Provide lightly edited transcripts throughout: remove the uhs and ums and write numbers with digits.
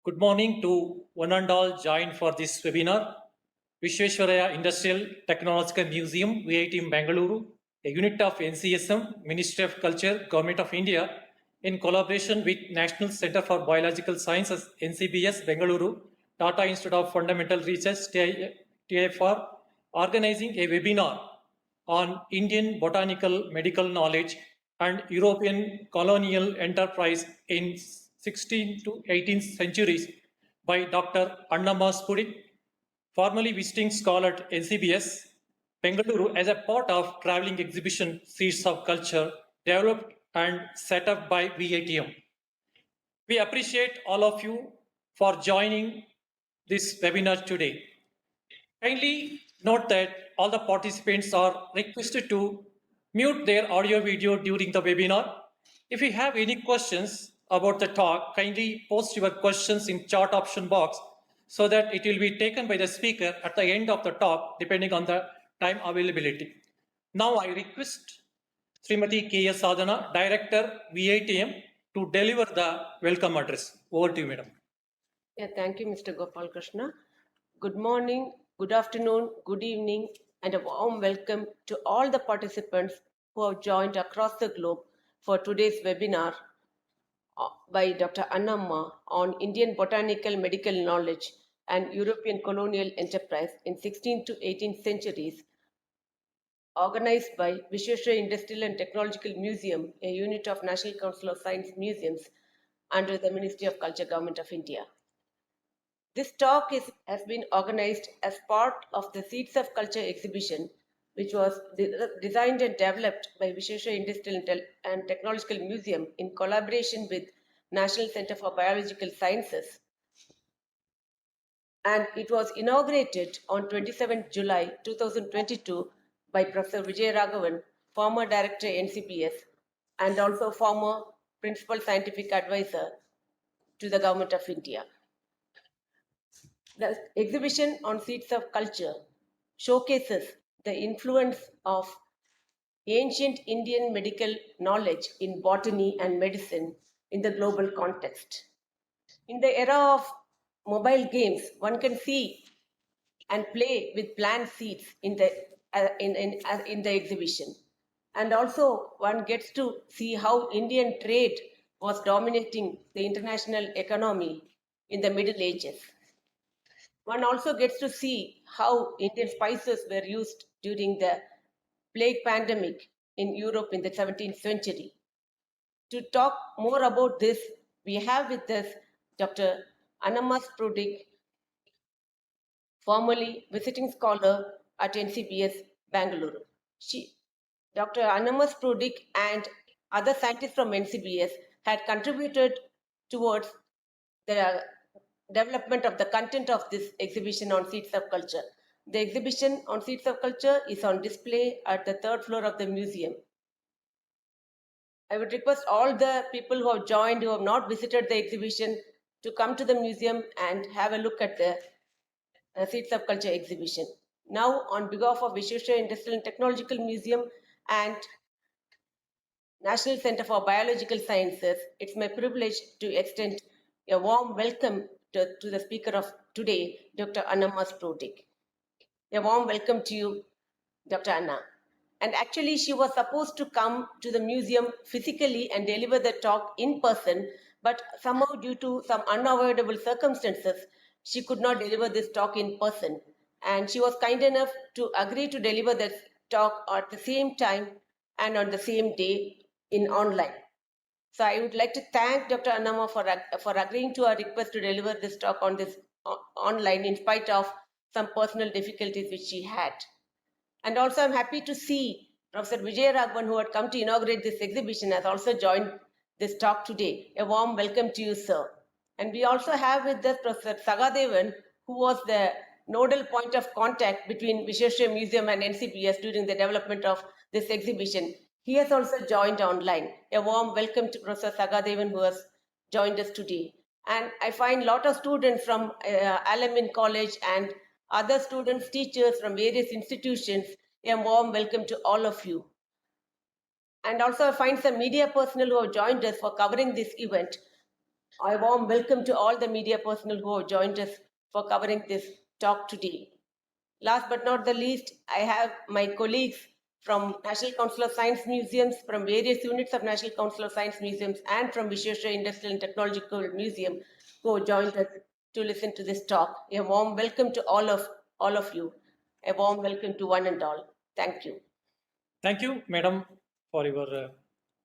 Good morning to one and all joined for this webinar. Vishwesvaraya Industrial Technological Museum, VIT in Bengaluru, a unit of NCSM, Ministry of Culture, Government of India, in collaboration with National Center for Biological Sciences, NCBS, Bengaluru, Tata Institute of Fundamental Research, TIFR, organizing a webinar on Indian botanical medical knowledge and European colonial enterprise in 16th to 18th centuries by Dr. Annamma Spudich, formerly visiting scholar at NCBS, Bengaluru, as a part of traveling exhibition Seeds of Culture developed and set up by VITM. We appreciate all of you for joining this webinar today. Kindly note that all the participants are requested to mute their audio video during the webinar. If you have any questions about the talk, kindly post your questions in chat option box so that it will be taken by the speaker at the end of the talk depending on the time availability. Now I request Srimati K.S. Sadhana, Director VITM, to deliver the welcome address. Over to you, Madam. Yeah, thank you, Mr. Gopal Krishna. Good morning, good afternoon, good evening, and a warm welcome to all the participants who have joined across the globe for today's webinar by Dr. Annamma on Indian botanical medical knowledge and European colonial enterprise in 16th to 18th centuries, organized by Vishwesvaraya Industrial and Technological Museum, a unit of National Council of Science Museums under the Ministry of Culture, Government of India. This talk has been organized as part of the Seeds of Culture exhibition, which was designed and developed by Vishwesvaraya Industrial and Technological Museum in collaboration with National Center for Biological Sciences. And it was inaugurated on 27th July 2022 by Professor Vijay Raghavan, former Director NCBS, and also former Principal Scientific Advisor to the Government of India. The exhibition on Seeds of Culture showcases the influence of ancient Indian medical knowledge in botany and medicine in the global context. In the era of mobile games, one can see and play with plant seeds in the exhibition. And also one gets to see how Indian trade was dominating the international economy in the Middle Ages. One also gets to see how Indian spices were used during the plague pandemic in Europe in the 17th century. To talk more about this, we have with us Dr. Annamma Spudich, formerly visiting scholar at NCBS, Bengaluru. Dr. Annamma Spudich and other scientists from NCBS had contributed towards the development of the content of this exhibition on Seeds of Culture. The exhibition on Seeds of Culture is on display at the third floor of the museum. I would request all the people who have joined, who have not visited the exhibition, to come to the museum and have a look at the Seeds of Culture exhibition. Now, on behalf of Vishwesvaraya Industrial and Technological Museum and National Center for Biological Sciences, it's my privilege to extend a warm welcome to the speaker of today, Dr. Annamma Spudich. A warm welcome to you, Dr. Anna. And actually, she was supposed to come to the museum physically and deliver the talk in person, but somehow due to some unavoidable circumstances, she could not deliver this talk in person. And she was kind enough to agree to deliver this talk at the same time and on the same day in online. So I would like to thank Dr. Annamma for agreeing to our request to deliver this talk on this online in spite of some personal difficulties which she had. And also I'm happy to see Professor Vijay Raghavan, who had come to inaugurate this exhibition, has also joined this talk today. A warm welcome to you, sir. And we also have with us Professor Sagadevan, who was the nodal point of contact between Vishwesvaraya Museum and NCBS during the development of this exhibition. He has also joined online. A warm welcome to Professor Sagadevan, who has joined us today. And I find a lot of students from Alamin College and other students, teachers from various institutions. A warm welcome to all of you. And also I find some media personnel who have joined us for covering this event. A warm welcome to all the media personnel who have joined us for covering this talk today. Last but not the least, I have my colleagues from National Council of Science Museums, from various units of National Council of Science Museums, and from Visvesvaraya Industrial and Technological Museum who have joined us to listen to this talk. A warm welcome to all of you. A warm welcome to one and all. Thank you. Thank you, Madam, for your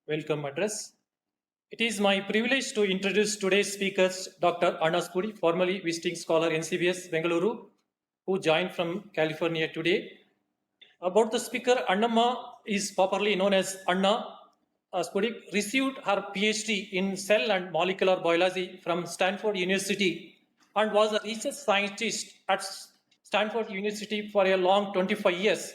welcome address. It is my privilege to introduce today's speakers, Dr. Annamma Spudich, formerly visiting scholar NCBS Bengaluru, who joined from California today. About the speaker, Annamma is popularly known as Anna Spudich, received her PhD in cell and molecular biology from Stanford University and was a research scientist at Stanford University for a long 25 years.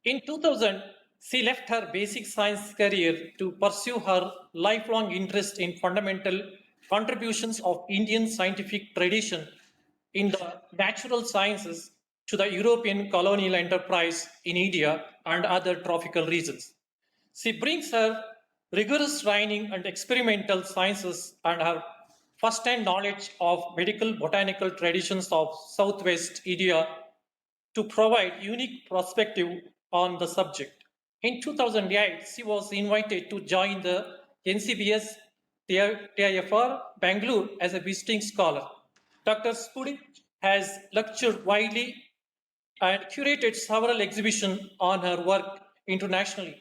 In 2000, she left her basic science career to pursue her lifelong interest in fundamental contributions of Indian scientific tradition in the natural sciences to the European colonial enterprise in India and other tropical regions. She brings her rigorous training and experimental sciences and her first-hand knowledge of medical botanical traditions of Southwest India to provide unique perspective on the subject. In 2008, she was invited to join the NCBS TIFR Bangalore as a visiting scholar. Dr. Spudich has lectured widely and curated several exhibitions on her work internationally.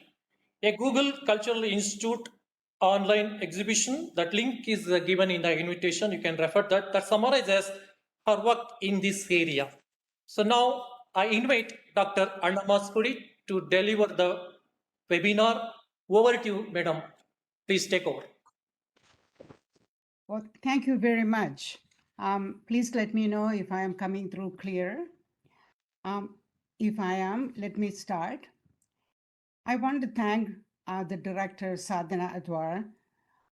A Google Cultural Institute online exhibition, that link is given in the invitation, you can refer that summarizes her work in this area. So now I invite Dr. Annamma Spudich to deliver the webinar. Over to you, madam. Please take over. Well, thank you very much. Please let me know if I am coming through clear. If I am, let me start. I want to thank the director, Sadhana Adwar,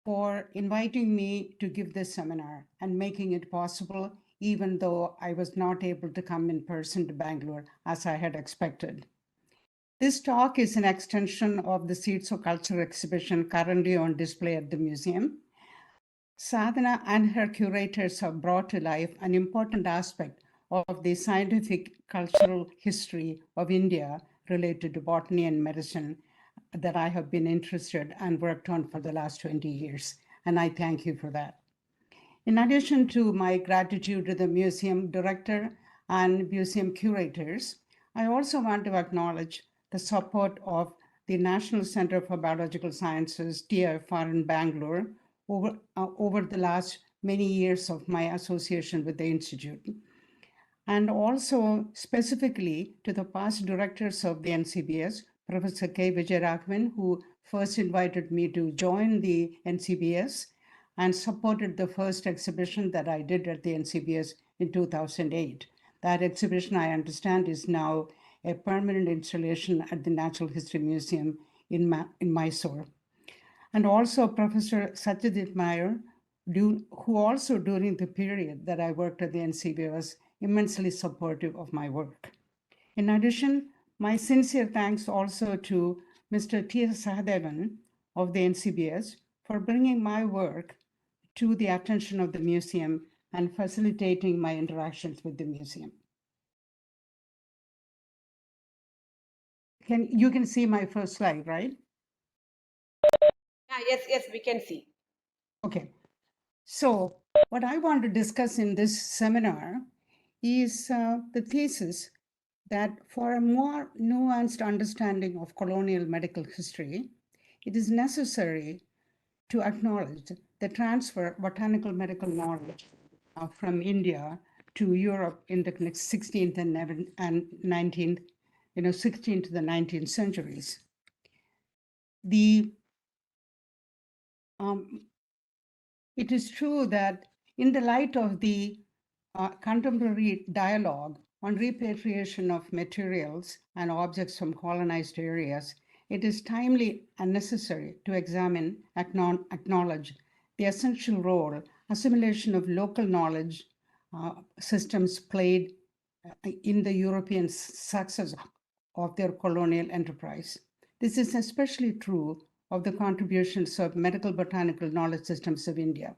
for inviting me to give this seminar and making it possible, even though I was not able to come in person to Bangalore as I had expected. This talk is an extension of the Seeds of Culture exhibition currently on display at the museum. Sadhana and her curators have brought to life an important aspect of the scientific cultural history of India related to botany and medicine that I have been interested and worked on for the last 20 years. And I thank you for that. In addition to my gratitude to the museum director and museum curators, I also want to acknowledge the support of the National Center for Biological Sciences, TIFR in Bangalore, over the last many years of my association with the Institute. And also specifically to the past directors of the NCBS, Professor K. Vijayaraghavan, who first invited me to join the NCBS and supported the first exhibition that I did at the NCBS in 2008. That exhibition, I understand, is now a permanent installation at the Natural History Museum in Mysore. And also Professor Satyajit Meyer, who also during the period that I worked at the NCBS was immensely supportive of my work. In addition, my sincere thanks also to Mr. T.S. Sahadevan of the NCBS for bringing my work to the attention of the museum and facilitating my interactions with the museum. You can see my first slide, right? Yes, we can see. Okay. So what I want to discuss in this seminar is the thesis that for a more nuanced understanding of colonial medical history, it is necessary to acknowledge the transfer of botanical medical knowledge from India to Europe in the 16th and 19th, 16th to the 19th centuries. It is true that in the light of the contemporary dialogue on repatriation of materials and objects from colonized areas, it is timely and necessary to examine, acknowledge the essential role assimilation of local knowledge systems played in the European success of their colonial enterprise. This is especially true of the contributions of medical botanical knowledge systems of India.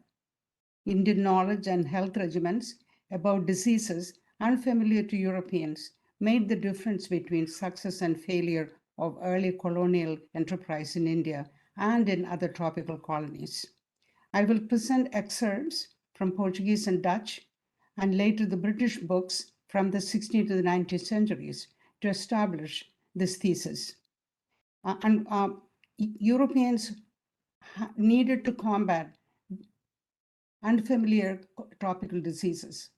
Indian knowledge and health regimens about diseases unfamiliar to Europeans made the difference between success and failure of early colonial enterprise in India and in other tropical colonies. I will present excerpts from Portuguese and Dutch, and later the British books from the 16th to the 19th centuries to establish this thesis. Europeans needed to combat unfamiliar tropical diseases.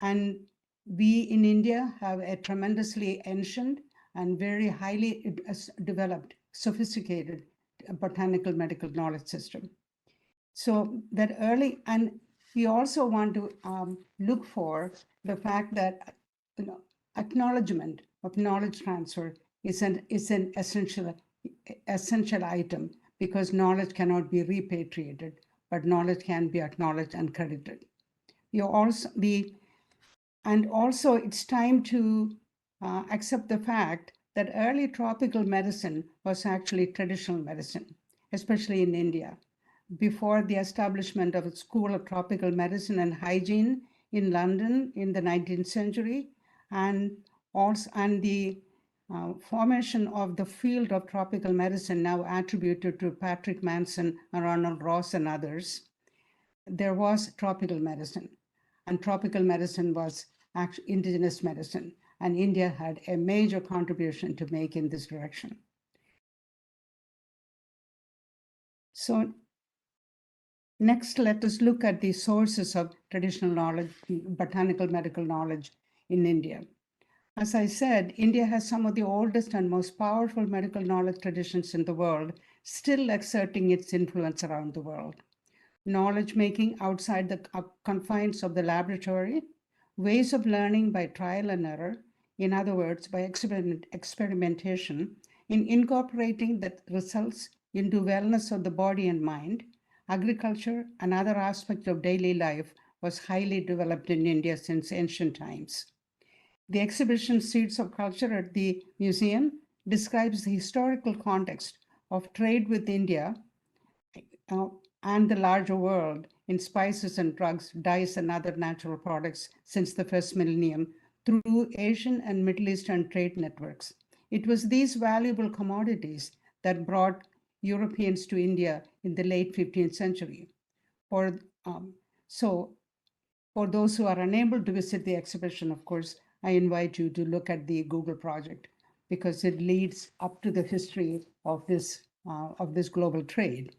And we in India have a tremendously ancient and very highly developed, sophisticated botanical medical knowledge system. So that early, and we also want to look for the fact that acknowledgement of knowledge transfer is an essential item, because knowledge cannot be repatriated, but knowledge can be acknowledged and credited. And also it's time to accept the fact that early tropical medicine was actually traditional medicine, especially in India. Before the establishment of a school of tropical medicine and hygiene in London in the 19th century, and the formation of the field of tropical medicine now attributed to Patrick Manson, Ronald Ross, and others, there was tropical medicine. And tropical medicine was actually indigenous medicine. And India had a major contribution to make in this direction. So next, let us look at the sources of traditional knowledge, botanical medical knowledge in India. As I said, India has some of the oldest and most powerful medical knowledge traditions in the world, still exerting its influence around the world. Knowledge making outside the confines of the laboratory, ways of learning by trial and error, in other words, by experimentation, in incorporating the results into wellness of the body and mind, agriculture, and other aspects of daily life was highly developed in India since ancient times. The exhibition Seeds of Culture at the museum describes the historical context of trade with India and the larger world in spices and drugs, dyes, and other natural products since the first millennium through Asian and Middle Eastern trade networks. It was these valuable commodities that brought Europeans to India in the late 15th century. For those who are unable to visit the exhibition, of course, I invite you to look at the Google project, because it leads up to the history of this global trade.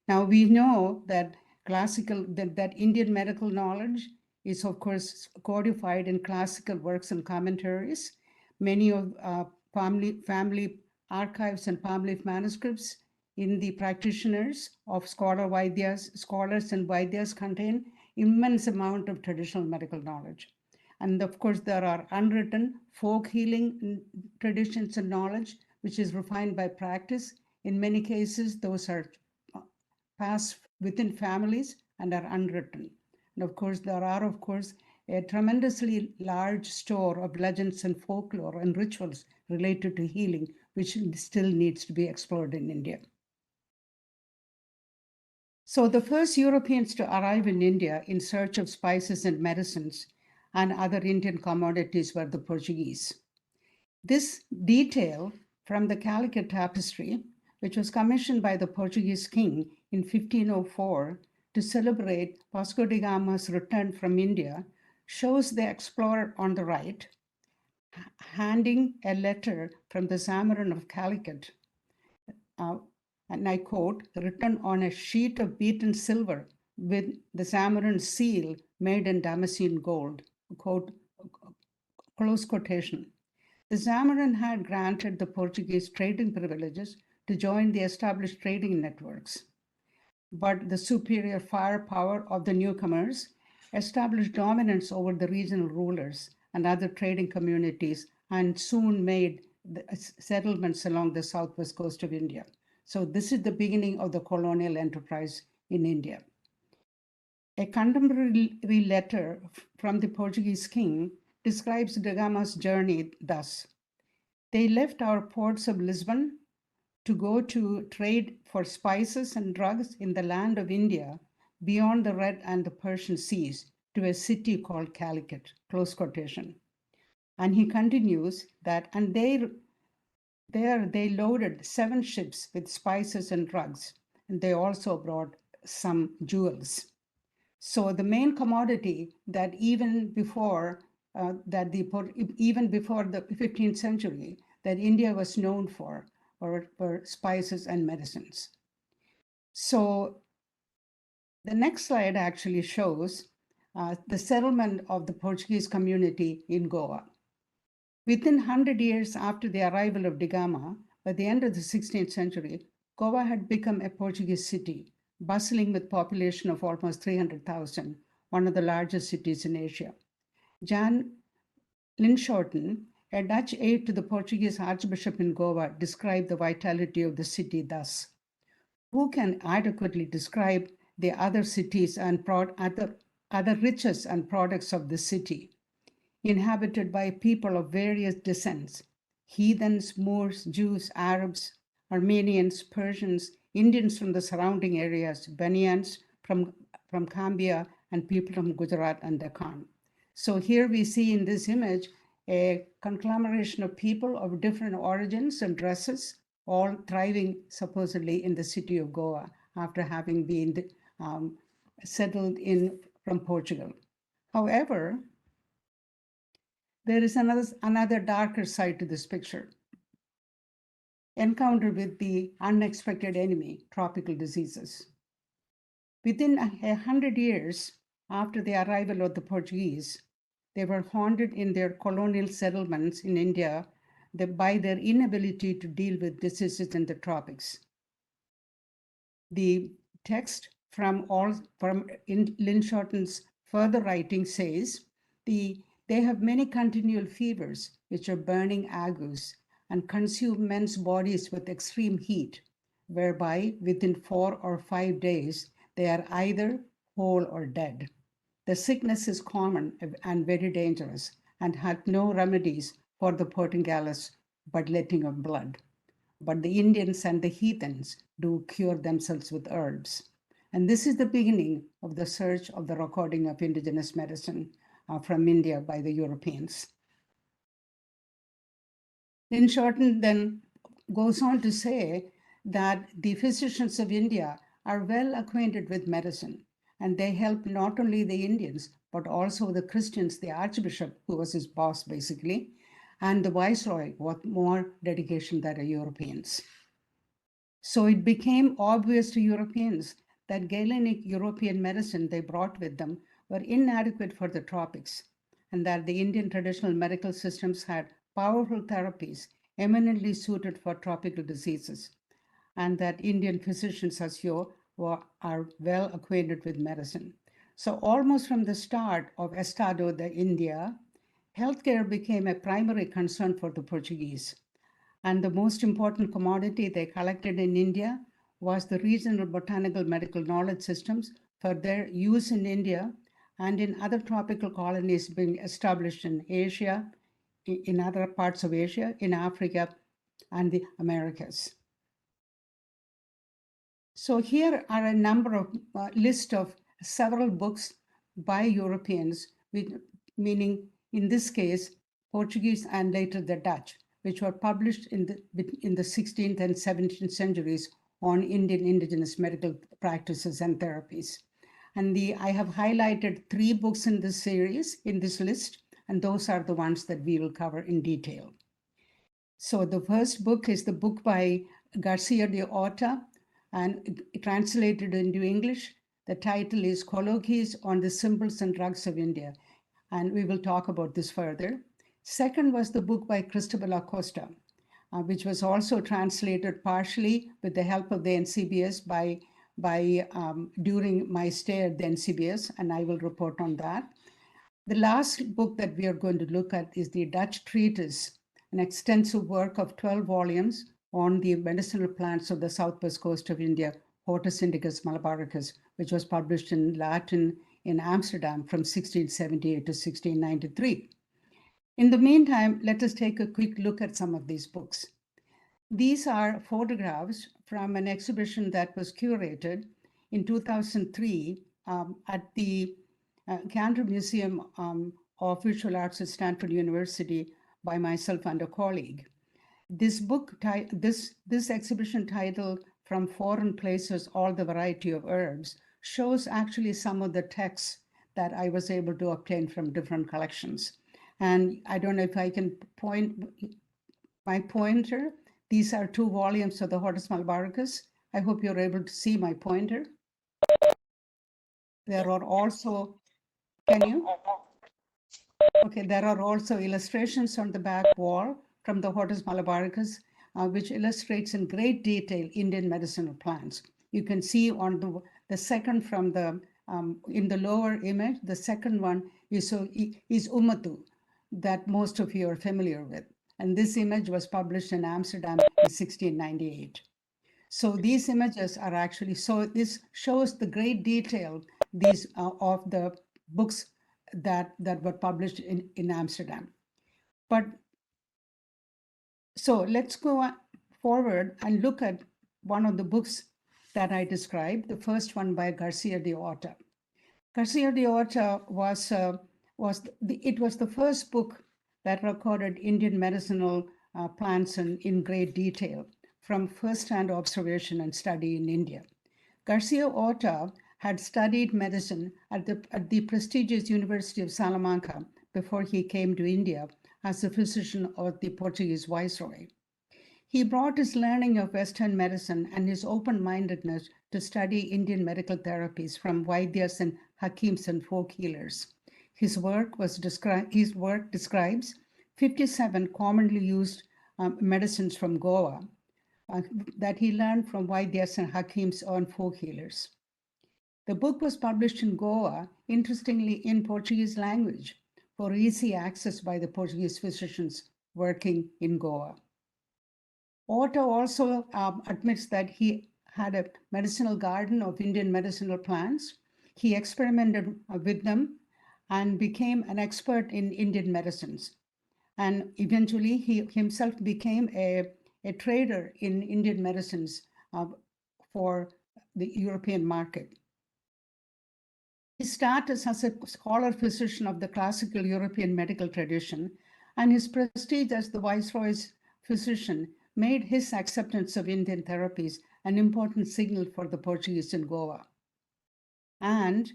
Now we know that that Indian medical knowledge is, of course, codified in classical works and commentaries. Many of family archives and palm leaf manuscripts in the practitioners of scholars and Vaidyas contain immense amount of traditional medical knowledge. And of course, there are unwritten folk healing traditions and knowledge, which is refined by practice. In many cases, those are passed within families and are unwritten. And of course, there are, a tremendously large store of legends and folklore and rituals related to healing, which still needs to be explored in India. So the first Europeans to arrive in India in search of spices and medicines and other Indian commodities were the Portuguese. This detail from the Calicut tapestry, which was commissioned by the Portuguese king in 1504 to celebrate Vasco da Gama's return from India, shows the explorer on the right handing a letter from the Zamarin of Calicut, and I quote, written on a sheet of beaten silver with the Zamarin seal made in Damascene gold, quote, close quotation. The Zamarin had granted the Portuguese trading privileges to join the established trading networks, but the superior firepower of the newcomers established dominance over the regional rulers and other trading communities, and soon made the settlements along the southwest coast of India. So this is the beginning of the colonial enterprise in India. A contemporary letter from the Portuguese king describes da Gama's journey thus: they left our ports of Lisbon to go to trade for spices and drugs in the land of India, beyond the Red and the Persian Seas to a city called Calicut, close quotation. And he continues that, and there they loaded 7 ships with spices and drugs, and they also brought some jewels. So the main commodity that even before even before the 15th century that India was known for were spices and medicines. So the next slide actually shows the settlement of the Portuguese community in Goa. Within 100 years after the arrival of Da Gama, by the end of the 16th century, Goa had become a Portuguese city, bustling with population of almost 300,000, one of the largest cities in Asia. Jan Linschoten, a Dutch aide to the Portuguese Archbishop in Goa, described the vitality of the city thus: who can adequately describe the other cities and other riches and products of the city, inhabited by people of various descents: heathens, Moors, Jews, Arabs, Armenians, Persians, Indians from the surrounding areas, Banians from Cambia, and people from Gujarat and Deccan. So here we see in this image a conglomeration of people of different origins and dresses, all thriving supposedly in the city of Goa after having been settled in from Portugal. However, there is another darker side to this picture. Encounter with the unexpected enemy, tropical diseases. Within 100 years after the arrival of the Portuguese, they were haunted in their colonial settlements in India by their inability to deal with diseases in the tropics. The text from Linschoten's further writing says they have many continual fevers, which are burning agues, and consume men's bodies with extreme heat, whereby within 4 or 5 days they are either whole or dead. The sickness is common and very dangerous, and hath no remedies for the Portugalers but letting of blood. But the Indians and the heathens do cure themselves with herbs. And this is the beginning of the search of the recording of indigenous medicine from India by the Europeans. Linschoten then goes on to say that the physicians of India are well acquainted with medicine, and they help not only the Indians, but also the Christians, the Archbishop, who was his boss basically, and the Viceroy with more dedication than the Europeans. So it became obvious to Europeans that Galenic European medicine they brought with them were inadequate for the tropics, and that the Indian traditional medical systems had powerful therapies eminently suited for tropical diseases, and that Indian physicians, as you are well acquainted with medicine. So almost from the start of Estado de India, healthcare became a primary concern for the Portuguese. And the most important commodity they collected in India was the regional botanical medical knowledge systems for their use in India and in other tropical colonies being established in Asia, in other parts of Asia, in Africa, and the Americas. So here are a number of list of several books by Europeans, meaning in this case, Portuguese and later the Dutch, which were published in the 16th and 17th centuries on Indian indigenous medical practices and therapies. And I have highlighted 3 books in this series, in this list, and those are the ones that we will cover in detail. So the first book is the book by Garcia de Orta, and translated into English. The title is Colloquies on the Symbols and Drugs of India, and we will talk about this further. Second was the book by Cristobal Acosta, which was also translated partially with the help of the NCBS during my stay at the NCBS, and I will report on that. The last book that we are going to look at is the Dutch treatise, an extensive work of 12 volumes on the medicinal plants of the southwest coast of India, Hortus Indicus Malabaricus, which was published in Latin in Amsterdam from 1678 to 1693. In the meantime, let us take a quick look at some of these books. These are photographs from an exhibition that was curated in 2003 at the Cantor Museum of Visual Arts at Stanford University by myself and a colleague. This book, this exhibition titled From Foreign Places, All the Variety of Herbs, shows actually some of the texts that I was able to obtain from different collections. And I don't know if I can point my pointer. These are 2 volumes of the Hortus Malabaricus. I hope you're able to see my pointer. There are also, can you? Okay, there are also illustrations on the back wall from the Hortus Malabaricus, which illustrates in great detail Indian medicinal plants. You can see on the second from the, in the lower image, the second one is Umatu, that most of you are familiar with. And this image was published in Amsterdam in 1698. So these images are actually, so this shows the great detail these of the books that were published in Amsterdam. But so let's go forward and look at one of the books that I described, the first one by Garcia de Orta. Garcia de Orta was the first book that recorded Indian medicinal plants in great detail from first-hand observation and study in India. Garcia Orta had studied medicine at the prestigious University of Salamanca before he came to India as a physician of the Portuguese viceroy. He brought his learning of Western medicine and his open-mindedness to study Indian medical therapies from Vaidyas and Hakims and folk healers. His work describes 57 commonly used medicines from Goa that he learned from Vaidyas and Hakims and folk healers. The book was published in Goa, interestingly in Portuguese language, for easy access by the Portuguese physicians working in Goa. Orta also admits that he had a medicinal garden of Indian medicinal plants. He experimented with them and became an expert in Indian medicines. And eventually he himself became a trader in Indian medicines for the European market. His status as a scholar physician of the classical European medical tradition and his prestige as the Viceroy's physician made his acceptance of Indian therapies an important signal for the Portuguese in Goa. And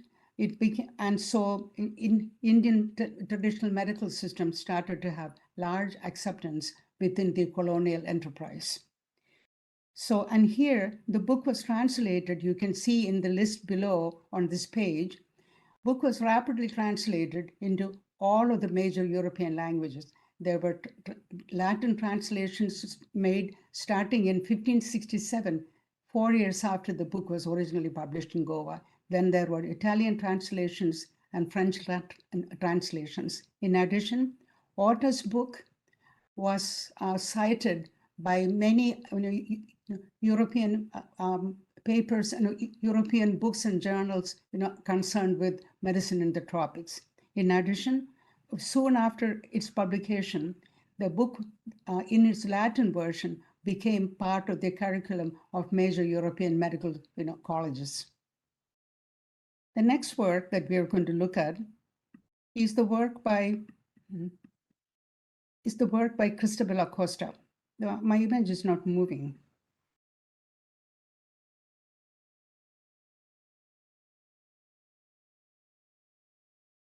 so Indian traditional medical system started to have large acceptance within the colonial enterprise. So, and here the book was translated, you can see in the list below on this page, book was rapidly translated into all of the major European languages. There were Latin translations made starting in 1567, 4 years after the book was originally published in Goa. Then there were Italian translations and French translations. In addition, Orta's book was cited by many European papers and European books and journals concerned with medicine in the tropics. In addition, soon after its publication, the book in its Latin version became part of the curriculum of major European medical colleges. The next work that we are going to look at is the work by Cristobal Acosta. My image is not moving.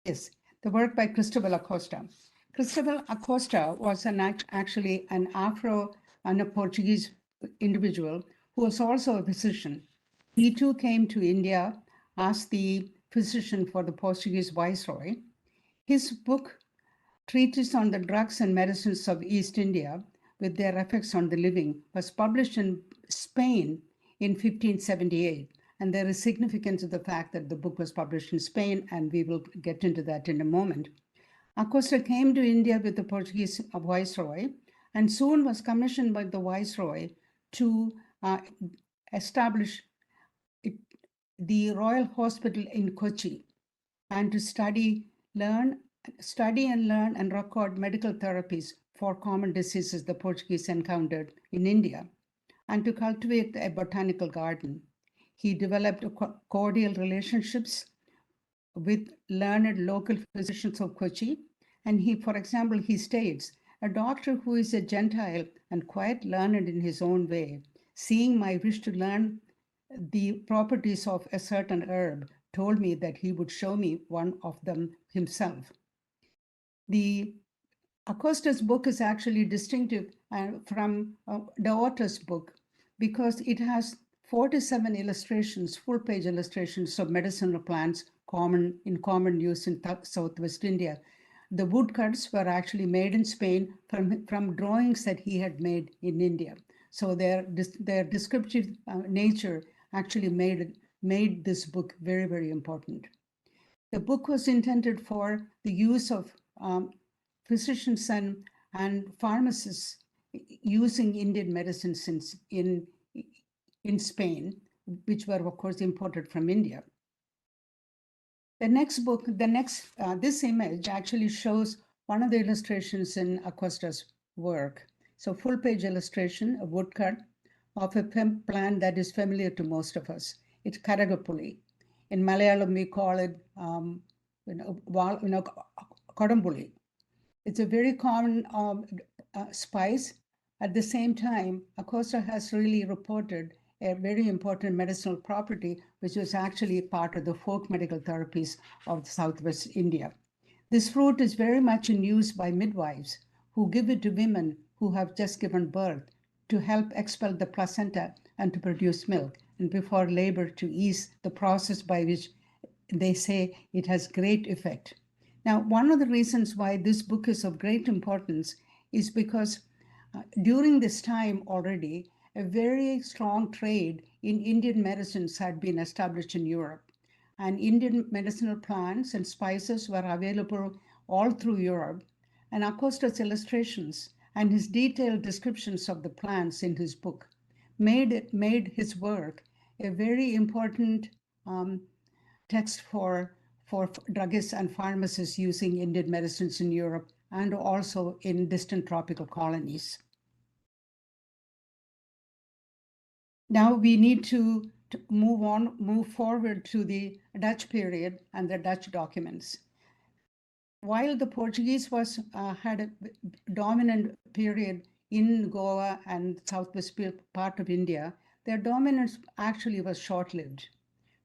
Yes, the work by Cristobal Acosta. Cristobal Acosta was actually an Afro and a Portuguese individual who was also a physician. He too came to India as the physician for the Portuguese viceroy. His book, Treatise on the Drugs and Medicines of East India with Their Effects on the Living, was published in Spain in 1578. And there is significance to the fact that the book was published in Spain, and we will get into that in a moment. Acosta came to India with the Portuguese viceroy and soon was commissioned by the viceroy to establish the Royal Hospital in Kochi and to study and learn and record medical therapies for common diseases the Portuguese encountered in India and to cultivate a botanical garden. He developed cordial relationships with learned local physicians of Kochi. And he, for example, he states, a doctor who is a Gentile and quite learned in his own way, seeing my wish to learn the properties of a certain herb, told me that he would show me one of them himself. The Acosta's book is actually distinctive from the author's book because it has 47 illustrations, full-page illustrations of medicinal plants in common use in Southwest India. The woodcuts were actually made in Spain from drawings that he had made in India. So their descriptive nature actually made this book very, very important. The book was intended for the use of physicians and pharmacists using Indian medicines in Spain, which were, of course, imported from India. The next book, this image actually shows one of the illustrations in Acosta's work. So full-page illustration, a woodcut of a plant that is familiar to most of us. It's Karagapuli. In Malayalam, we call it Kodambuli. It's a very common spice. At the same time, Acosta has really reported a very important medicinal property, which was actually part of the folk medical therapies of Southwest India. This fruit is very much in use by midwives who give it to women who have just given birth to help expel the placenta and to produce milk, and before labor to ease the process by which they say it has great effect. Now, one of the reasons why this book is of great importance is because during this time already, a very strong trade in Indian medicines had been established in Europe. And Indian medicinal plants and spices were available all through Europe. And Acosta's illustrations and his detailed descriptions of the plants in his book made his work a very important text for druggists and pharmacists using Indian medicines in Europe and also in distant tropical colonies. Now we need to move forward to the Dutch period and the Dutch documents. While the Portuguese had a dominant period in Goa and southwest part of India, their dominance actually was short-lived.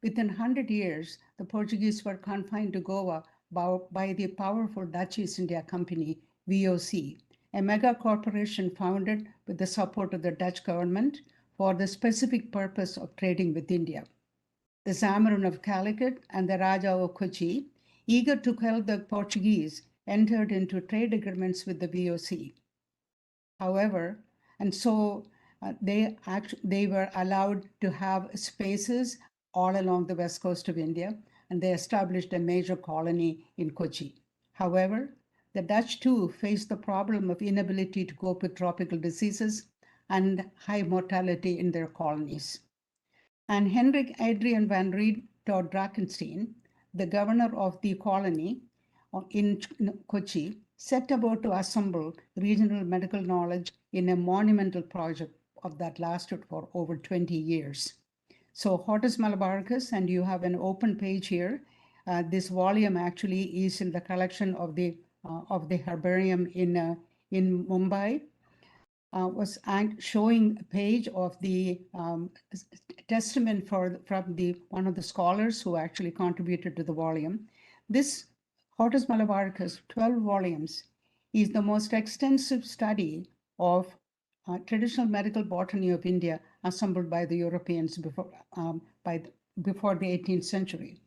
Within 100 years, the Portuguese were confined to Goa by the powerful Dutch East India Company, VOC, a mega corporation founded with the support of the Dutch government for the specific purpose of trading with India. The Zamorin of Calicut and the Raja of Kochi, eager to help the Portuguese, entered into trade agreements with the VOC. However, and so they were allowed to have spaces all along the west coast of India, and they established a major colony in Kochi. However, the Dutch too faced the problem of inability to cope with tropical diseases and high mortality in their colonies. And Hendrik Adrian van Reed tot Drakenstein, the governor of the colony in Kochi, set about to assemble regional medical knowledge in a monumental project that lasted for over 20 years. So Hortus Malabaricus, and you have an open page here. This volume actually is in the collection of the herbarium in Mumbai. Was showing a page of the testament from one of the scholars who actually contributed to the volume. This Hortus Malabaricus, 12 volumes, is the most extensive study of traditional medical botany of India assembled by the Europeans before the 18th century.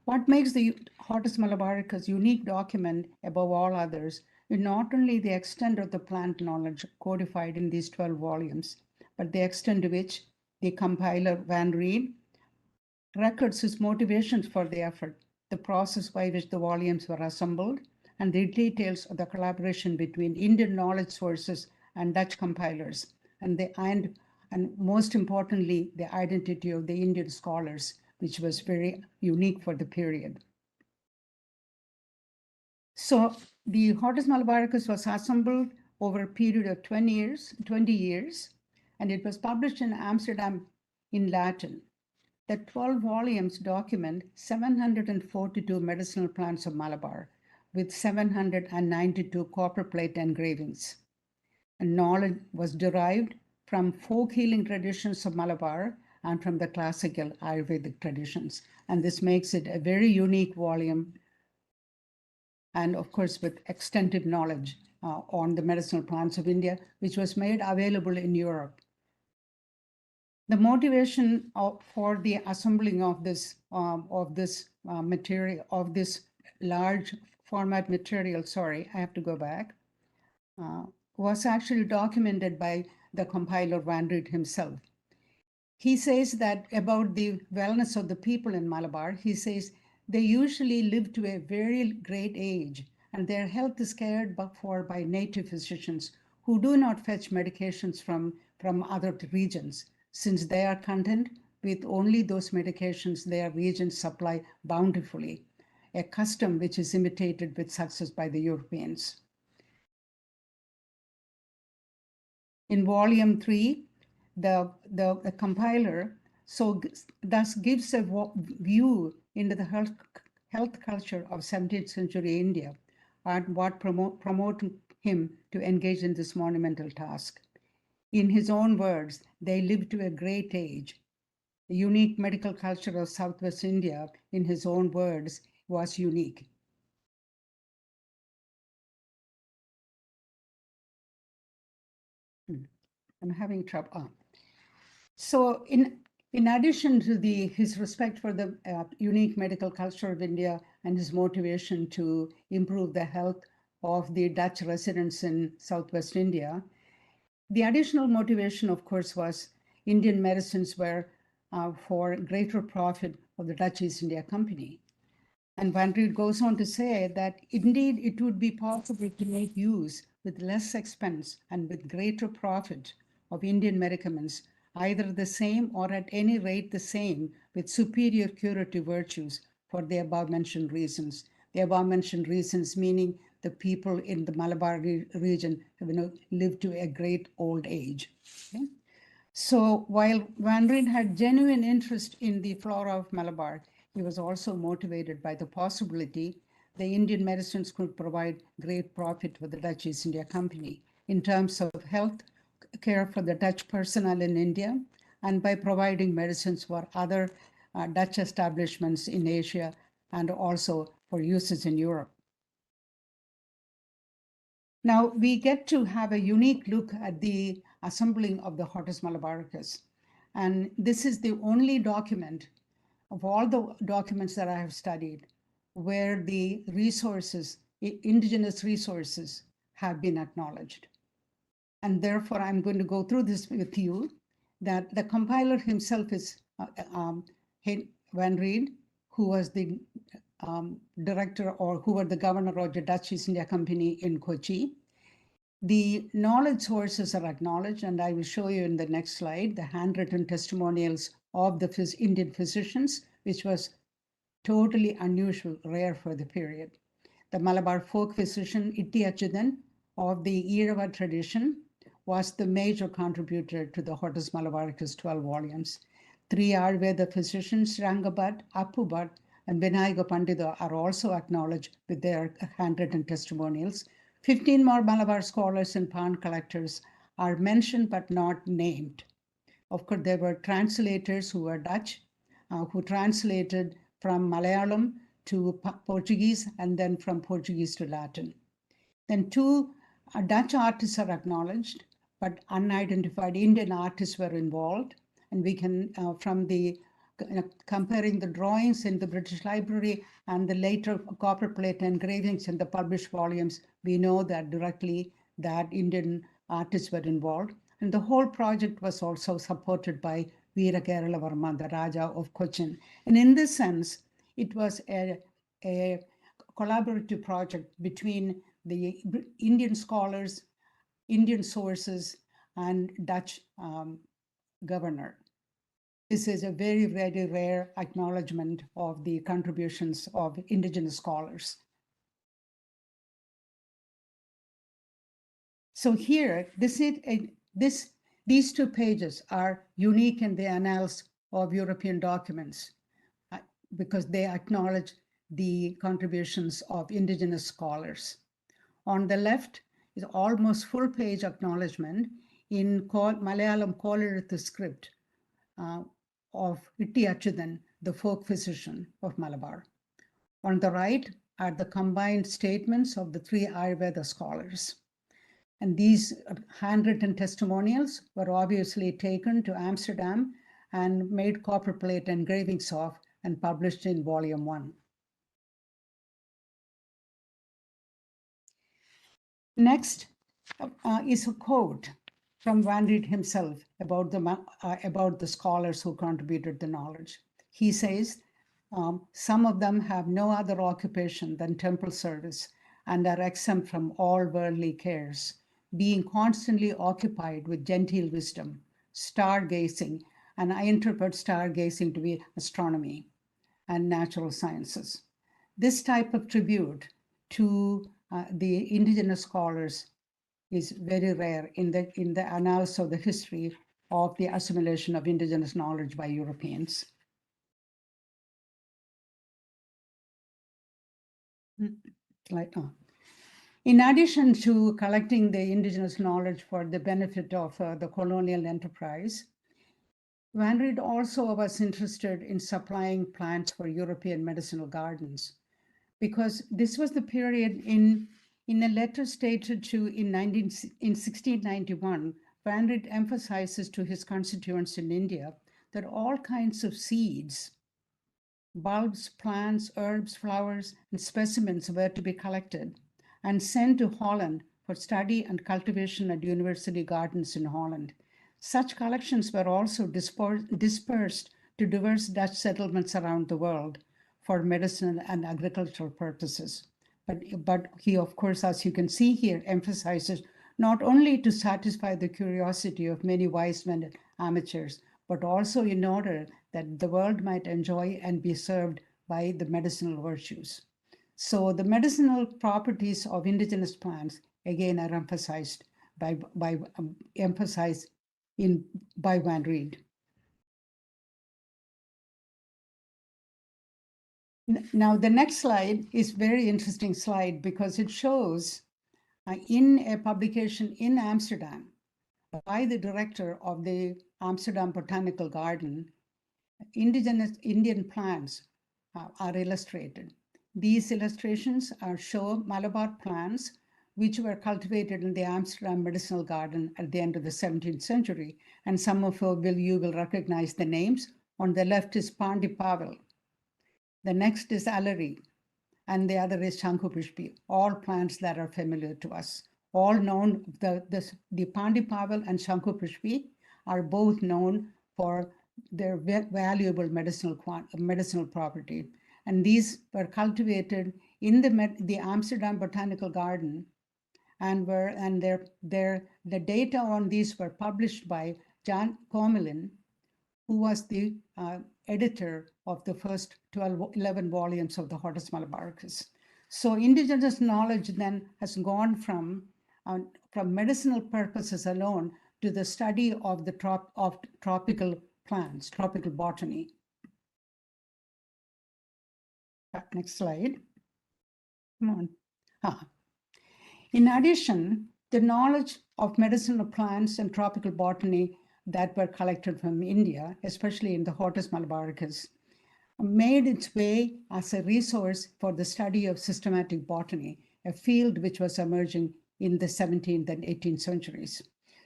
What makes the Hortus Malabaricus unique document above all others is not only the extent of the plant knowledge codified in these 12 volumes, but the extent to which the compiler Van Reed records his motivations for the effort, the process by which the volumes were assembled, and the details of the collaboration between Indian knowledge sources and Dutch compilers, and most importantly, the identity of the Indian scholars, which was very unique for the period. So the Hortus Malabaricus was assembled over a period of 20 years, and it was published in Amsterdam in Latin. The 12 volumes document 742 medicinal plants of Malabar with 792 copper plate engravings. And knowledge was derived from folk healing traditions of Malabar and from the classical Ayurvedic traditions. And this makes it a very unique volume, and of course with extensive knowledge on the medicinal plants of India, which was made available in Europe. The motivation for the assembling of this material, of this large format material, sorry, I have to go back, was actually documented by the compiler Van Riet himself. He says that about the wellness of the people in Malabar, he says they usually live to a very great age and their health is cared for by native physicians who do not fetch medications from other regions, since they are content with only those medications their regions supply bountifully, a custom which is imitated with success by the Europeans. In volume 3, the compiler thus gives a view into the health culture of 17th century India and what promoted him to engage in this monumental task. In his own words, they lived to a great age. The unique medical culture of Southwest India, in his own words, was unique. I'm having trouble. So in addition to his respect for the unique medical culture of India and his motivation to improve the health of the Dutch residents in Southwest India, the additional motivation, of course, was Indian medicines were for greater profit of the Dutch East India Company. And Van Riet goes on to say that indeed it would be possible to make use with less expense and with greater profit of Indian medicaments, either the same or at any rate the same, with superior curative virtues for the above mentioned reasons. The above mentioned reasons meaning the people in the Malabar region live to a great old age. Okay? So while Van Riet had genuine interest in the flora of Malabar, he was also motivated by the possibility the Indian medicines could provide great profit for the Dutch East India Company in terms of health care for the Dutch personnel in India and by providing medicines for other Dutch establishments in Asia and also for uses in Europe. Now we get to have a unique look at the assembling of the Hortus Malabaricus. And this is the only document of all the documents that I have studied where the resources, indigenous resources, have been acknowledged. And therefore, I'm going to go through this with you, that the compiler himself is Van Riet, who was the director or who was the governor of the Dutch East India Company in Kochi. The knowledge sources are acknowledged, and I will show you in the next slide the handwritten testimonials of the Indian physicians, which was totally unusual, rare for the period. The Malabar folk physician Itti Achyutan of the Irava tradition was the major contributor to the Hortus Malabaricus 12 volumes. 3 Ayurveda physicians, Rangabat, Appubat, and Vinayaga Pandita, are also acknowledged with their handwritten testimonials. 15 more Malabar scholars and pan collectors are mentioned but not named. Of course, there were translators who were Dutch, who translated from Malayalam to Portuguese and then from Portuguese to Latin. Then 2 Dutch artists are acknowledged, but unidentified Indian artists were involved. And we can, from the comparing the drawings in the British Library and the later copper plate engravings in the published volumes, we know that directly that Indian artists were involved. And the whole project was also supported by Veera Kerala Varma, the Raja of Cochin. And in this sense, it was a collaborative project between the Indian scholars, Indian sources, and Dutch governor. This is a very, very rare acknowledgement of the contributions of indigenous scholars. So here, these 2 pages are unique in the annals of European documents because they acknowledge the contributions of indigenous scholars. On the left is almost full-page acknowledgement in Malayalam Kolerithu script of Itti Achyutan, the folk physician of Malabar. On the right are the combined statements of the three Ayurveda scholars. And these handwritten testimonials were obviously taken to Amsterdam and made copperplate engravings of and published in volume 1. Next is a quote from Van Riet himself about the scholars who contributed the knowledge. He says, some of them have no other occupation than temple service and are exempt from all worldly cares, being constantly occupied with genteel wisdom, stargazing, and I interpret stargazing to be astronomy and natural sciences. This type of tribute to the indigenous scholars is very rare in the annals of the history of the assimilation of indigenous knowledge by Europeans. In addition to collecting the indigenous knowledge for the benefit of the colonial enterprise, Van Riet also was interested in supplying plants for European medicinal gardens, because this was the period in a letter stated to in 1691, Van Riet emphasizes to his constituents in India that all kinds of seeds, bulbs, plants, herbs, flowers, and specimens were to be collected and sent to Holland for study and cultivation at university gardens in Holland. Such collections were also dispersed to diverse Dutch settlements around the world for medicinal and agricultural purposes. But he, of course, as you can see here, emphasizes not only to satisfy the curiosity of many wise men and amateurs, but also in order that the world might enjoy and be served by the medicinal virtues. So the medicinal properties of indigenous plants, again, are emphasized by Van Riet. Now, the next slide is a very interesting slide because it shows in a publication in Amsterdam by the director of the Amsterdam Botanical Garden, indigenous Indian plants are illustrated. These illustrations show Malabar plants which were cultivated in the Amsterdam Medicinal Garden at the end of the 17th century. And some of you will recognize the names. On the left is Pandipavel. The next is Alari, and the other is Shankupushpi, all plants that are familiar to us. All known, the Pandipavel and Shankupushpi are both known for their valuable medicinal property. And these were cultivated in the Amsterdam Botanical Garden, and the data on these were published by Jan Kommelin, who was the editor of the first 11 volumes of the Hortus Malabaricus. So indigenous knowledge then has gone from medicinal purposes alone to the study of the tropical plants, tropical botany. Next slide. Come on. In addition, the knowledge of medicinal plants and tropical botany that were collected from India, especially in the Hortus Malabaricus, made its way as a resource for the study of systematic botany, a field which was emerging in the 17th and 18th centuries.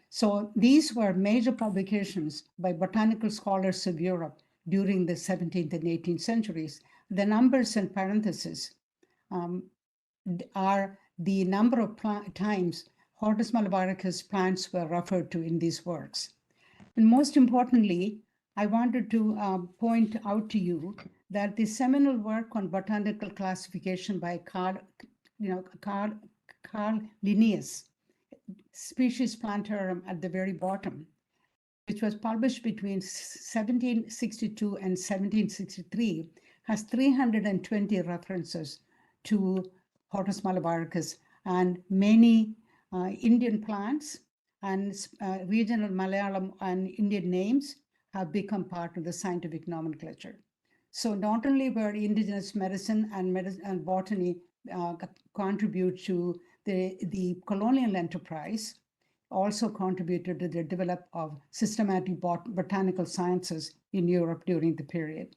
So these were major publications by botanical scholars of Europe during the 17th and 18th centuries. The numbers in parentheses are the number of times Hortus Malabaricus plants were referred to in these works. And most importantly, I wanted to point out to you that the seminal work on botanical classification by Carl Linnaeus, Species Plantarum at the very bottom, which was published between 1762 and 1763, has 320 references to Hortus Malabaricus and many Indian plants and regional Malayalam and Indian names have become part of the scientific nomenclature. So not only were indigenous medicine and botany contribute to the colonial enterprise, also contributed to the development of systematic botanical sciences in Europe during the period.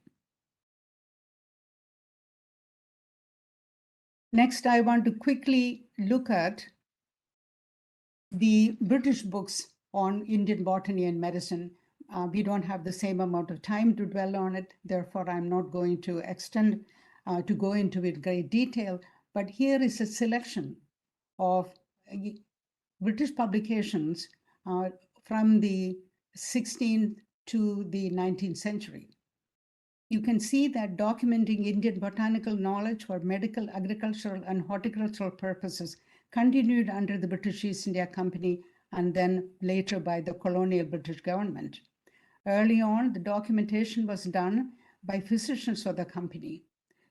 Next, I want to quickly look at the British books on Indian botany and medicine. We don't have the same amount of time to dwell on it. Therefore, I'm not going to extend to go into it in great detail. But here is a selection of British publications from the 16th to the 19th century. You can see that documenting Indian botanical knowledge for medical, agricultural, and horticultural purposes continued under the British East India Company and then later by the colonial British government. Early on, the documentation was done by physicians for the company,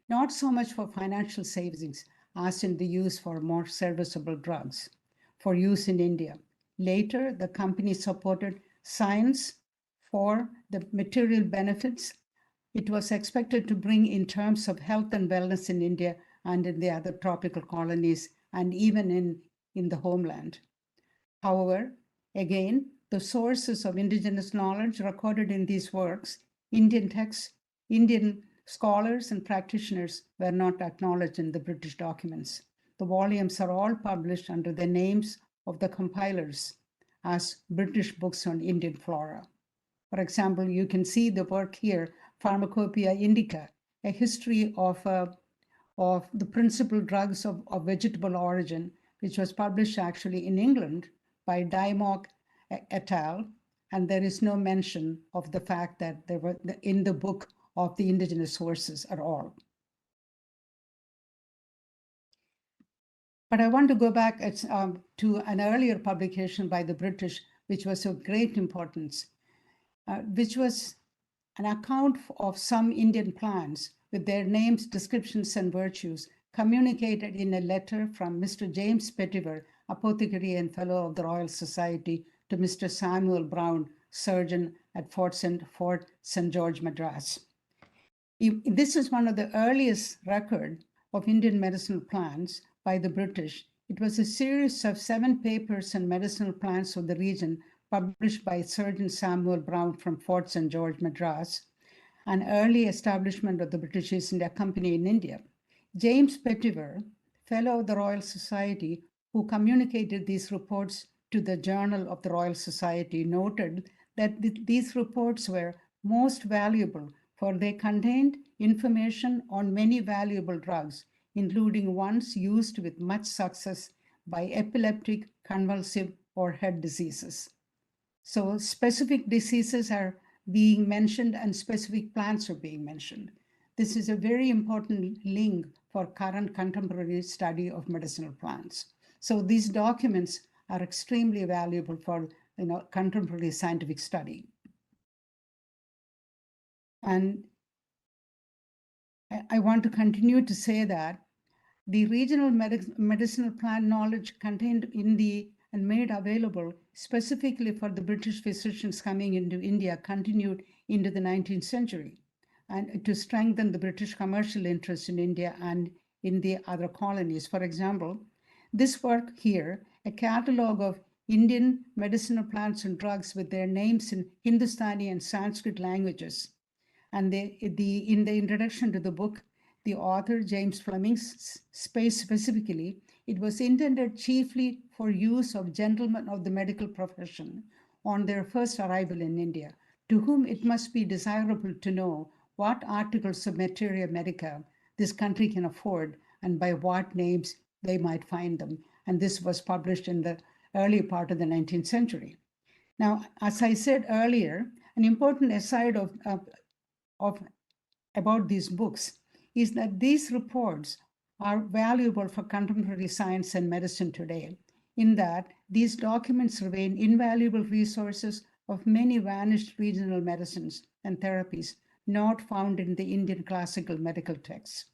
not so much for financial savings as in the use for more serviceable drugs for use in India. Later, the company supported science for the material benefits it was expected to bring in terms of health and wellness in India and in the other tropical colonies and even in the homeland. However, again, the sources of indigenous knowledge recorded in these works, Indian texts, Indian scholars and practitioners were not acknowledged in the British documents. The volumes are all published under the names of the compilers as British books on Indian flora. For example, you can see the work here, Pharmacopoeia Indica, a history of the principal drugs of vegetable origin, which was published actually in England by Dymock et al. And there is no mention of the fact that they were in the book of the indigenous sources at all. But I want to go back to an earlier publication by the British, which was of great importance, which was an account of some Indian plants with their names, descriptions, and virtues communicated in a letter from Mr. James Pettiver, apothecary and fellow of the Royal Society, to Mr. Samuel Brown, surgeon at Fort St. George, Madras. This is one of the earliest record of Indian medicinal plants by the British. It was a series of 7 papers on medicinal plants of the region published by Surgeon Samuel Brown from Fort St. George, Madras, an early establishment of the British East India Company in India. James Pettiver, fellow of the Royal Society, who communicated these reports to the Journal of the Royal Society, noted that these reports were most valuable for they contained information on many valuable drugs, including ones used with much success by epileptic, convulsive, or head diseases. So specific diseases are being mentioned and specific plants are being mentioned. This is a very important link for current contemporary study of medicinal plants. So these documents are extremely valuable for contemporary scientific study. And I want to continue to say that the regional medicinal plant knowledge contained in and made available specifically for the British physicians coming into India continued into the 19th century and to strengthen the British commercial interest in India and in the other colonies. For example, this work here, a catalog of Indian medicinal plants and drugs with their names in Hindustani and Sanskrit languages. And in the introduction to the book, the author, James Fleming, specifically, it was intended chiefly for use of gentlemen of the medical profession on their first arrival in India, to whom it must be desirable to know what articles of materia medica this country can afford and by what names they might find them. And this was published in the early part of the 19th century. Now, as I said earlier, an important aside about these books is that these reports are valuable for contemporary science and medicine today, in that these documents remain invaluable resources of many vanished regional medicines and therapies not found in the Indian classical medical texts.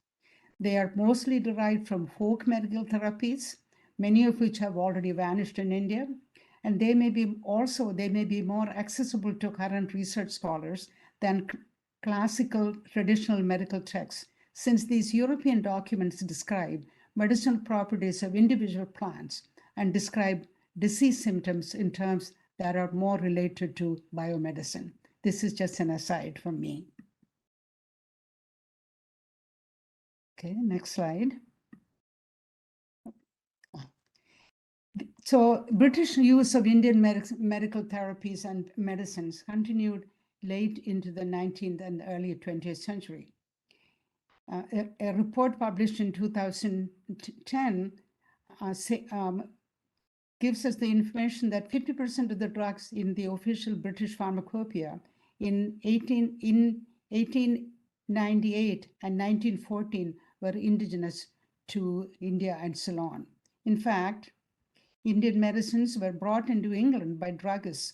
They are mostly derived from folk medical therapies, many of which have already vanished in India, And they may be more accessible to current research scholars than classical traditional medical texts, since these European documents describe medicinal properties of individual plants and describe disease symptoms in terms that are more related to biomedicine. This is just an aside from me. Okay, next slide. So British use of Indian medical therapies and medicines continued late into the 19th and early 20th century. A report published in 2010 gives us the information that 50% of the drugs in the official British pharmacopoeia in 1898 and 1914 were indigenous to India and Ceylon. In fact, Indian medicines were brought into England by druggists,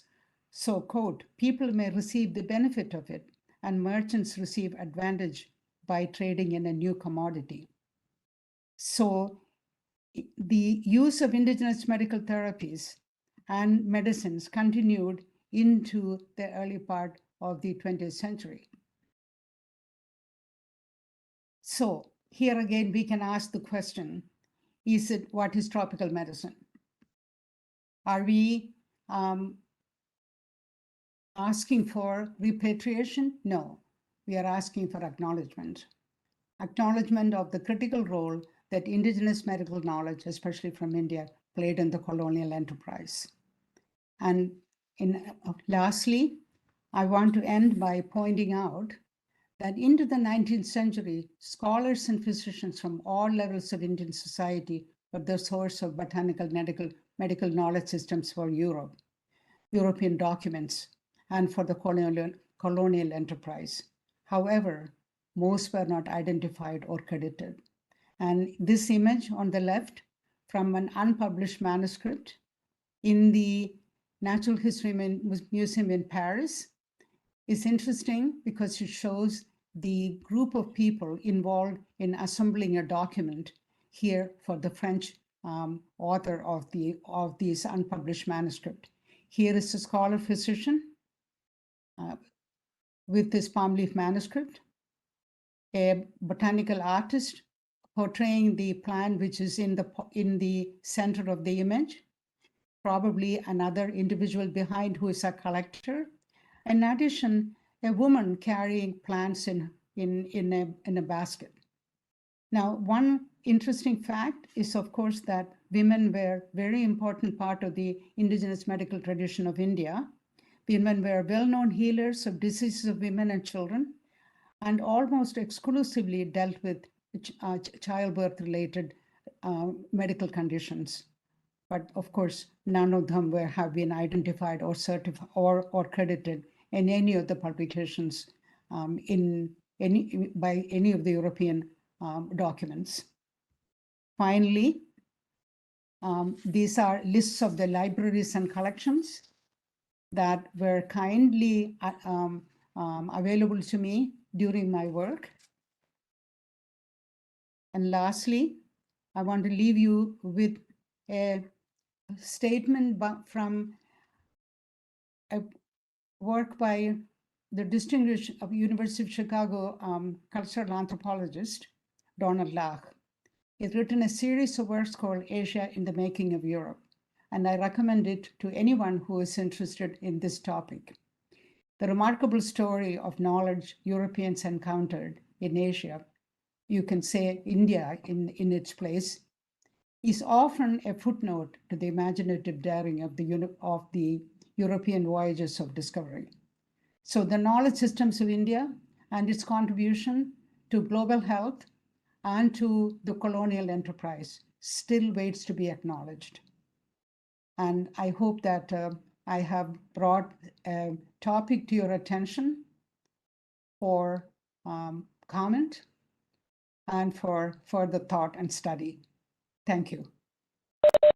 so, quote, people may receive the benefit of it, and merchants receive advantage by trading in a new commodity. So the use of indigenous medical therapies and medicines continued into the early part of the 20th century. So here again, we can ask the question, what is tropical medicine? Are we asking for repatriation? No, we are asking for acknowledgement of the critical role that indigenous medical knowledge, especially from India, played in the colonial enterprise. And lastly, I want to end by pointing out that into the 19th century, scholars and physicians from all levels of Indian society were the source of botanical medical knowledge systems for European documents, and for the colonial enterprise. However, most were not identified or credited. And this image on the left from an unpublished manuscript in the Natural History Museum in Paris is interesting because it shows the group of people involved in assembling a document here for the French author of this unpublished manuscript. Here is a scholar physician with this palm leaf manuscript, a botanical artist portraying the plant which is in the center of the image, probably another individual behind who is a collector. In addition, a woman carrying plants in a basket. Now, one interesting fact is, of course, that women were a very important part of the indigenous medical tradition of India. Women were well-known healers of diseases of women and children, and almost exclusively dealt with childbirth-related medical conditions. But of course, none of them have been identified or certified or credited in any of the publications by any of the European documents. Finally, these are lists of the libraries and collections that were kindly available to me during my work. And lastly, I want to leave you with a statement from a work by the distinguished University of Chicago cultural anthropologist, Donald Lach. He's written a series of works called Asia in the Making of Europe, and I recommend it to anyone who is interested in this topic. The remarkable story of knowledge Europeans encountered in Asia, you can say India in its place, is often a footnote to the imaginative daring of the European voyages of discovery. So the knowledge systems of India and its contribution to global health and to the colonial enterprise still waits to be acknowledged. And I hope that I have brought a topic to your attention for comment and for further thought and study. Thank you.